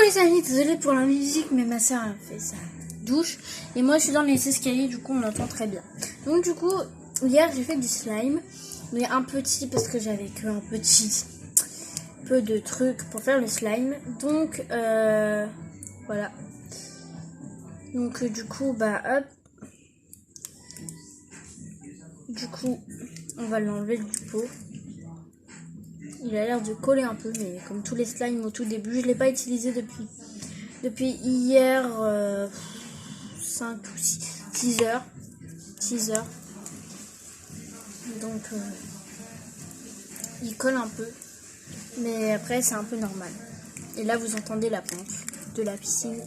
les amis, désolé pour la musique, mais ma soeur a fait sa douche. Et moi je suis dans les escaliers, du coup on l'entend très bien. Donc du coup, hier j'ai fait du slime. Mais un petit, parce que j'avais que un petit peu de trucs pour faire le slime. Donc voilà. Donc du coup, bah hop. Du coup, on va l'enlever du pot. Il a l'air de coller un peu, mais comme tous les slimes au tout début, je ne l'ai pas utilisé depuis hier 5 ou 6 heures. 6 heures. Donc il colle un peu. Mais après c'est un peu normal. Et là vous entendez la pompe de la piscine.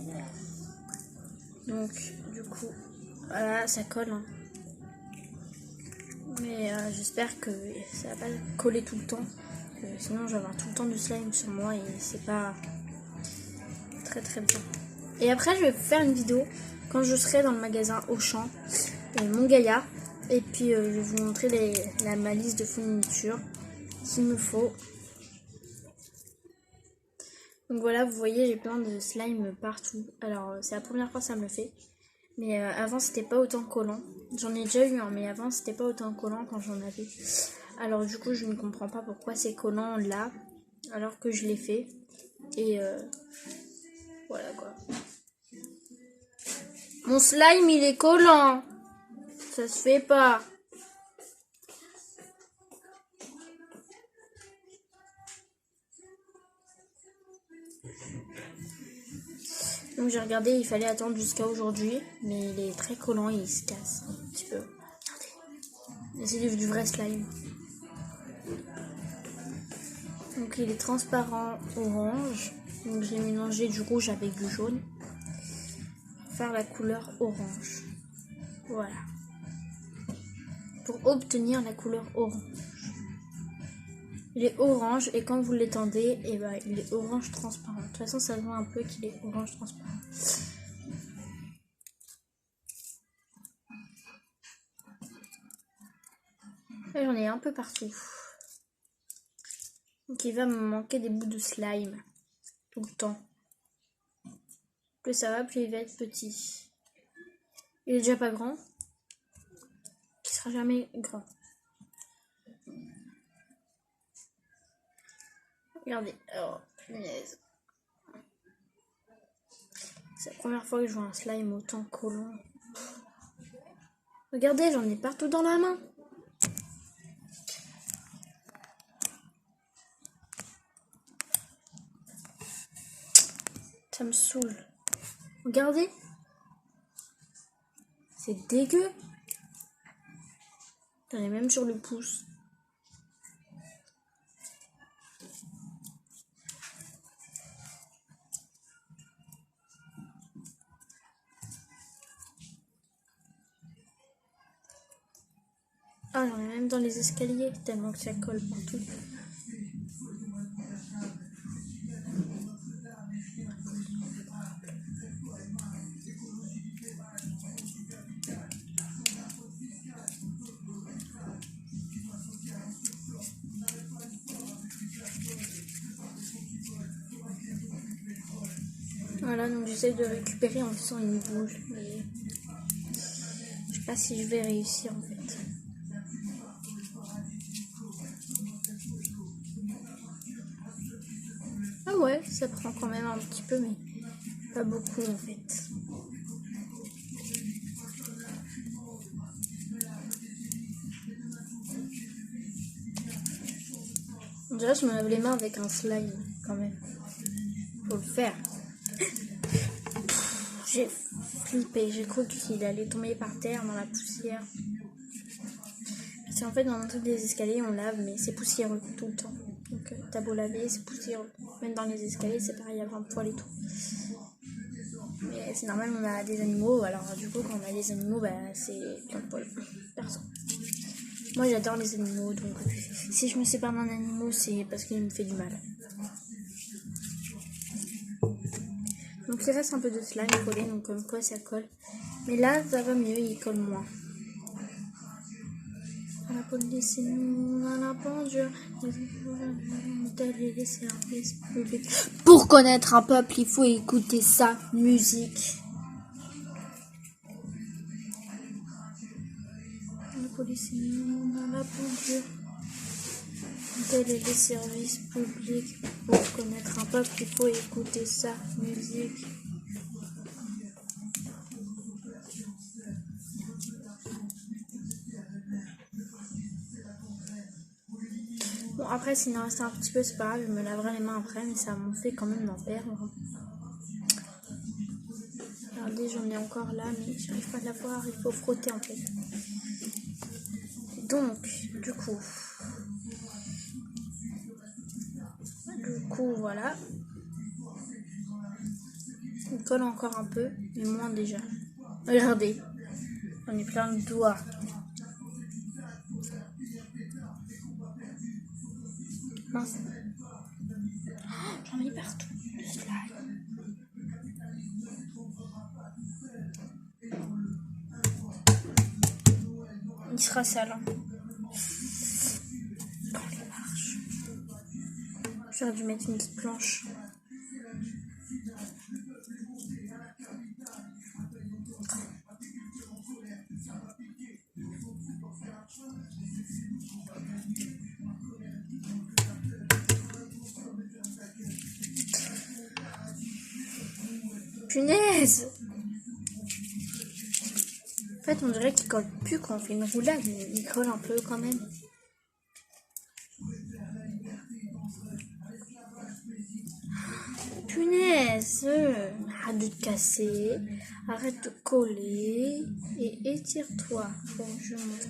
Donc du coup, voilà, ça colle. Hein. Mais j'espère que ça va pas coller tout le temps. Sinon je vais avoir tout le temps du slime sur moi et c'est pas très très bien. Et après je vais vous faire une vidéo quand je serai dans le magasin Auchan, mon Gaïa. Et puis je vais vous montrer ma liste de fournitures qu'il me faut. Donc voilà, vous voyez, j'ai plein de slime partout. Alors c'est la première fois que ça me le fait. Mais avant c'était pas autant collant. J'en ai déjà eu un, mais avant c'était pas autant collant quand j'en avais. Alors du coup je ne comprends pas pourquoi c'est collant là, alors que je l'ai fait. Et voilà quoi. Mon slime il est collant. Ça se fait pas. Donc j'ai regardé, il fallait attendre jusqu'à aujourd'hui. Mais il est très collant et il se casse un petit peu. Regardez. C'est du vrai slime. Donc il est transparent orange. Donc j'ai mélangé du rouge avec du jaune. Pour faire la couleur orange. Voilà. Pour obtenir la couleur orange. Il est orange et quand vous l'étendez, et ben, il est orange transparent. De toute façon, ça se voit un peu qu'il est orange transparent. Là, j'en ai un peu partout. Donc il va me manquer des bouts de slime tout le temps. Plus ça va, plus il va être petit. Il est déjà pas grand. Il sera jamais grand. Regardez. Oh, punaise. C'est la première fois que je vois un slime autant collant. Regardez, j'en ai partout dans la main. Ça me saoule. Regardez. C'est dégueu. J'en ai même sur le pouce. Ah, j'en ai même dans les escaliers, tellement que ça colle partout. Voilà, donc j'essaie de récupérer en faisant une boule, mais je sais pas si je vais réussir en fait. Ah ouais, ça prend quand même un petit peu, mais pas beaucoup en fait. Déjà, je me lave les mains avec un slime quand même. Faut le faire. J'ai flippé, j'ai cru qu'il allait tomber par terre dans la poussière. C'est en fait dans l'entrée des escaliers on lave, mais c'est poussiéreux tout le temps. Donc t'as beau laver, c'est poussiéreux. Même dans les escaliers, c'est pareil, il y a plein de poils et tout. Mais c'est normal, on a des animaux, alors du coup quand on a des animaux, bah c'est plein de poils. Perso. Moi j'adore les animaux, donc si je me sépare d'un animal, c'est parce qu'il me fait du mal. Donc il reste un peu de slime collé, donc comme quoi ça colle. Mais là ça va mieux, il colle moins. Hop. Laissez-nous à la pendule. Les services publics. Pour connaître un peuple, il faut écouter sa musique. Laissez-nous à la pendule. Tels est les services publics. Pour connaître un peuple, il faut écouter sa musique. Bon, après, s'il en reste un petit peu, c'est pas grave, je me laverai les mains après, mais ça m'en fait quand même d'en perdre. Regardez, j'en ai encore là, mais j'arrive pas à la voir, il faut frotter en fait. Donc, du coup, voilà. Il colle encore un peu, mais moins déjà. Regardez, on est plein de doigts. Mince. Oh, j'en ai partout. Le slime. Il sera sale. Hein. Dans les marches. J'aurais dû mettre une petite planche. Punaise! En fait, on dirait qu'il colle plus quand on fait une roulade, mais il colle un peu quand même. Punaise! Arrête de te casser, arrête de coller et étire-toi. Bon, je montre.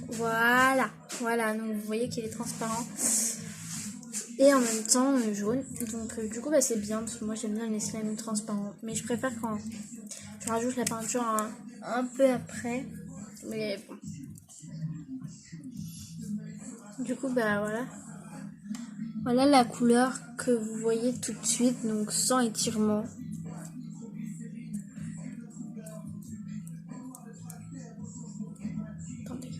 Voilà, donc vous voyez qu'il est transparent. Et en même temps jaune. Donc du coup c'est bien parce que moi j'aime bien les slimes transparents. Mais je préfère quand je rajoute la peinture un peu après. Mais bon. Du coup voilà. Voilà la couleur que vous voyez tout de suite, donc sans étirement. Attendez.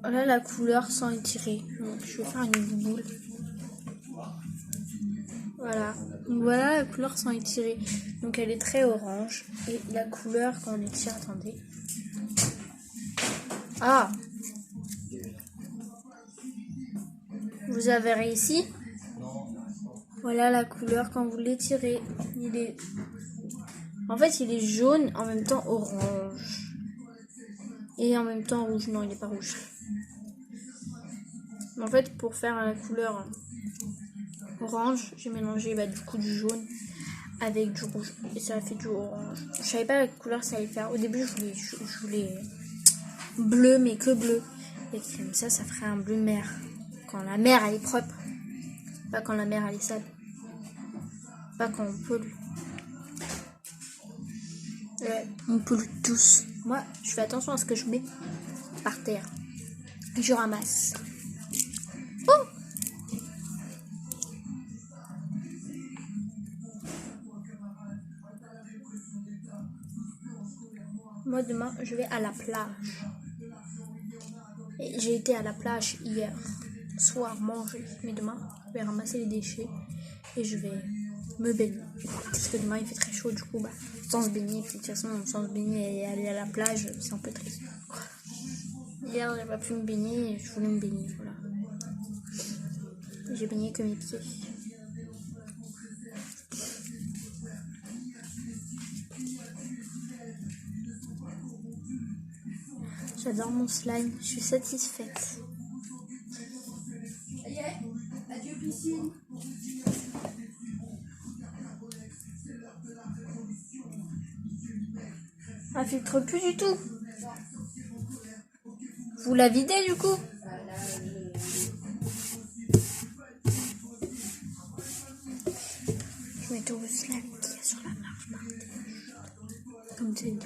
Voilà la couleur sans étirer. Donc je vais faire une boule. Voilà. Donc voilà la couleur sans étirer. Donc elle est très orange. Et la couleur quand on étire, attendez. Ah! Vous avez réussi? Voilà la couleur quand vous l'étirez. En fait, il est jaune, en même temps orange. Et en même temps rouge. Non, il n'est pas rouge. En fait, pour faire la couleur orange, j'ai mélangé du coup du jaune avec du rouge. Et ça a fait du orange. Je savais pas la couleur ça allait faire. Au début, je voulais bleu, mais que bleu. Et comme ça ferait un bleu mer. Quand la mer, elle est propre. Pas quand la mer, elle est sale. Pas quand on pollue. Ouais, on pollue tous. Moi, je fais attention à ce que je mets par terre. Je ramasse. Oh! Moi, demain, je vais à la plage. Et j'ai été à la plage hier soir manger. Mais demain, je vais ramasser les déchets et je vais me baigner. Parce que demain, il fait très chaud, du coup, sans se baigner. Puis de toute façon, sans se baigner et aller à la plage, c'est un peu triste. Hier, j'ai pas pu me baigner et je voulais me baigner, voilà. J'ai baigné que mes pieds. J'adore mon slime, je suis satisfaite. Ça y est, adieu piscine. Elle filtre plus du tout. Vous la videz du coup? Je mets tout le slime qu'il y a sur la marche. Comme c'est une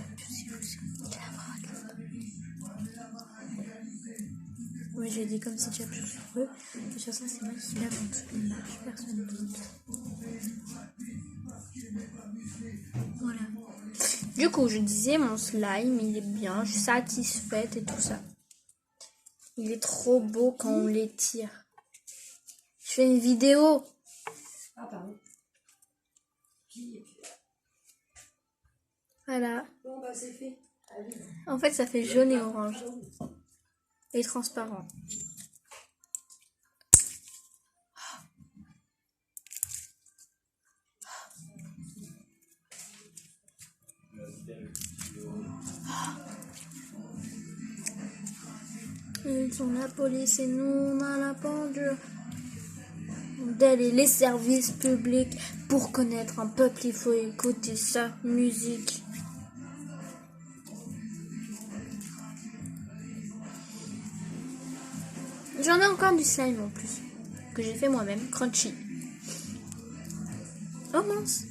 oui, j'ai dit comme si tu as plus sur eux. Et sur ça, c'est moi qui lave en dessous de la marche, personne d'autre. Voilà. Du coup, je disais, mon slime, il est bien, je suis satisfaite et tout ça. Il est trop beau quand on les tire. Je fais une vidéo. Ah, pardon. Voilà. Bon, bah, c'est fait. Allez. En fait, ça fait jaune et orange. Et transparent. Ils sont la police et nous on a la pendule. D'aller les services publics. Pour connaître un peuple, il faut écouter sa musique. J'en ai encore du slime en plus. Que j'ai fait moi-même. Crunchy. Oh mince.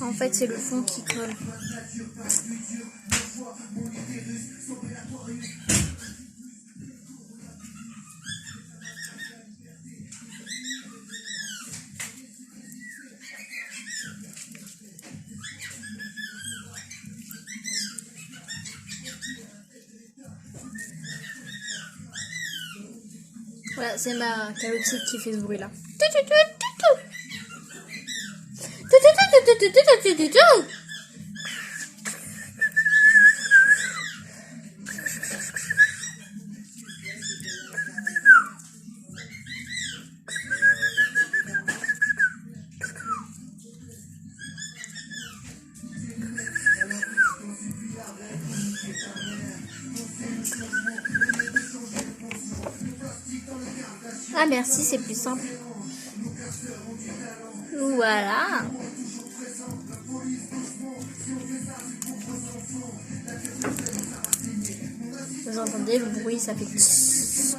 En fait, c'est le fond qui colle. Voilà, c'est ma carotide qui fait ce bruit-là. Ah merci, c'est plus simple. Voilà. Vous entendez le bruit, ça fait tss.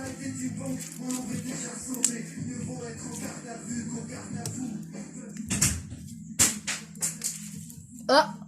Oh.